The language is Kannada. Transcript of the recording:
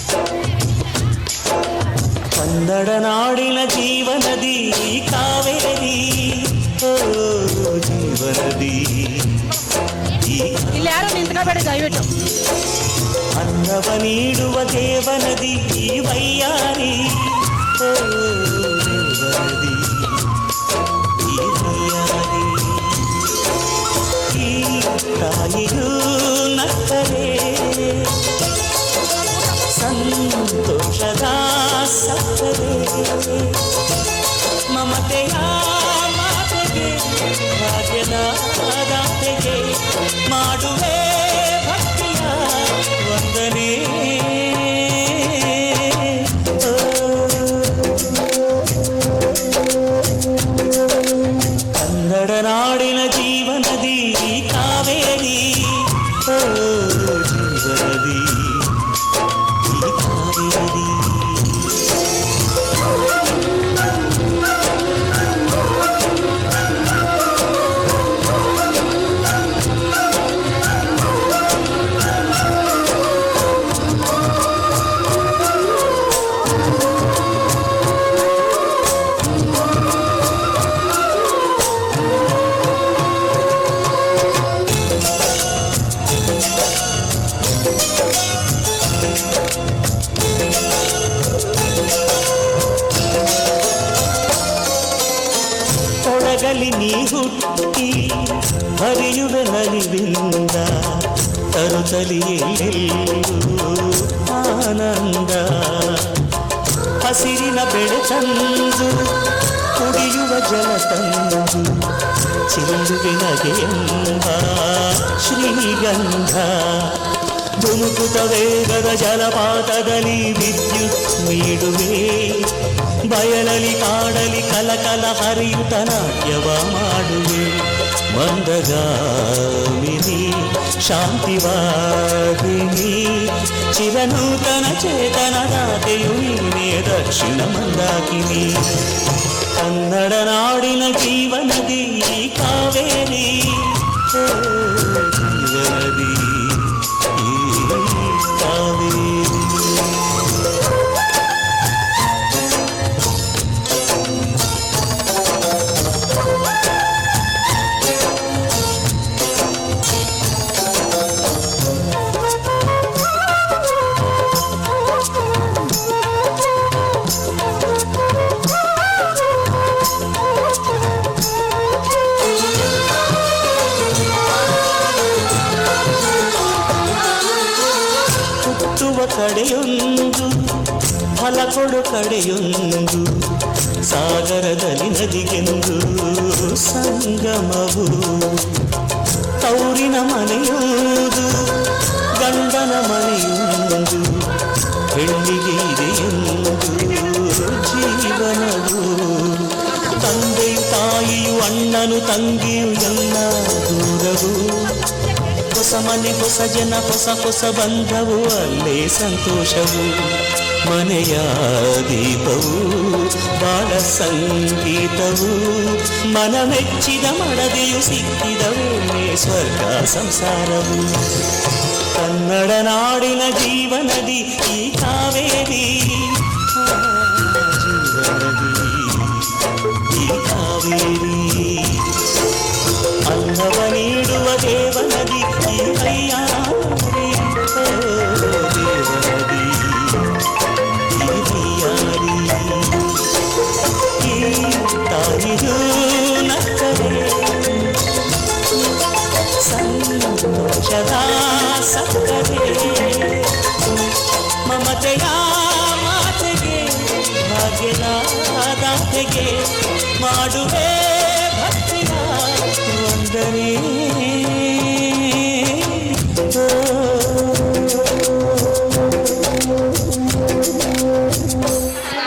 ಹೋಗ್ರೆ. ಕನ್ನಡ ನಾಡಿನ ಜೀವನದಿ ಕಾವೇರಿ, ಓ ಜೀವನದಿ. ಇಲ್ಲಿ ಯಾರು ನಿಂತ್ಕೋಬೇಡಿ ದಯವಿಟ್ಟು. ಅನ್ನವ ನೀಡುವ ದೇವನದಿ ವೈಯಾರಿ, ಓ ದೇವನದಿ ಈ ವೈಯಾರಿ. ಈ ತಾಯಿಯೂ ನಕ್ಕರೆ ಸಂತೋಷದ ಸಕ್ಕರೆ, ಮಮತೆಯ ಮಾತೆಗೆ ಭಾಗ್ಯದ ದಾತೆಗೆ ಮಾಡುವೆ ಭಕ್ತಿಯ ವಂದನೆ. ಕನ್ನಡ ನಾಡಿನ ಜೀವನದಿ ಕಾವೇರಿ, ಓ ಜೀವನದಿ ಈ ಕಾವೇರಿ. ಕೊಡಗಲಿ ನೀ ಹುಟ್ಟಿ ಹರಿಯುವೆ ನಲಿವಿಂದ, ತರುತ್ತಲಿಯೆಲ್ಲೂ ಆನಂದ. ಹಸಿರಿನ ಬೆಳೆ ತಂದು ಕುಡಿಯುವ ಜಲ ತಂದು ಚೆಲ್ಲುವೆ ನಗೆಯೆಂಬ ಶ್ರೀಗಂಧ. ಧುಮುಕುತ ವೇಗದ ಜಲಪಾತದಲ್ಲಿ ವಿದ್ಯುತ್ ನೀಡುವೆ, ಬಯಲಲಿ ಕಾಡಲಿ ಕಲಕಲ ಹರಿಯುತ ನಾಟ್ಯವ ಮಾಡುವೆ. ಮಂದಗಾಮಿನಿ ಶಾಂತಿವಾದಿನಿ, ಚಿರನೂತನ ಚೇತನದಾತೆಯು ನೀನೇ ದಕ್ಷಿಣ ಮಂದಾಕಿನಿ. ಕನ್ನಡ ನಾಡಿನ ಜೀವನದಿ ಕಾವೇರಿ, ಓ ಜೀವನದಿ ಈ ಕಾವೇರಿ. ಹುಟ್ಟುವ ಕಡೆಯೊಂದು ಫಲ ಕೊಡು ಕಡೆಯೊಂದು, ಸಾಗರದಲ್ಲಿ ನದಿಗೆಂದು ಸಂಗಮವು. ತೌರಿನ ಮನೆಯೊಂದು ಗಂಡನ ಮನೆಯೊಂದು, ಹೆಣ್ಣಿಗೆ ಇದೆಯೊಂದು ಜೀವನವು. ತಂದೆಯು ತಾಯಿಯು ಅಣ್ಣನು ತಂಗಿಯು ಎಲ್ಲ ದೂರವು. ಹೊಸ ಮನೆ ಹೊಸ ಜನ ಹೊಸ ಹೊಸ ಬಂಧವು, ಅಲ್ಲೇ ಸಂತೋಷವು. ಮನೆಯ ದೀಪವು ಬಾಳ ಸಂಗೀತವು, ಮನ ಮೆಚ್ಚಿದ ಮಡದೆಯು ಸಿಕ್ಕಿದವೇ ಸ್ವರ್ಗ ಸಂಸಾರವು. ಕನ್ನಡ ನಾಡಿನ ಜೀವನದಿ ಈ ಕಾವೇರಿ, ಜೀವನದಿ ಈ ಕಾವೇರಿ. ಅನ್ನವ ನೀಡುವ ದೇವನದಿ ಈ ವೈಯಾರಿ, ಓ ದೇವನದಿ ಈ ವೈಯಾರಿ. ಈ ತಾಯಿಯೂ ನಕ್ಕರೆ ಸಂತೋಷದ ಸಕ್ಕರೆ, ಮಮತೆಯ ಮಾತೆಗೆ ಭಾಗ್ಯದ ದಾತೆಗೆ ಮಾಡುವೆ ಭಕ್ತಿಯ ವಂದನೆ.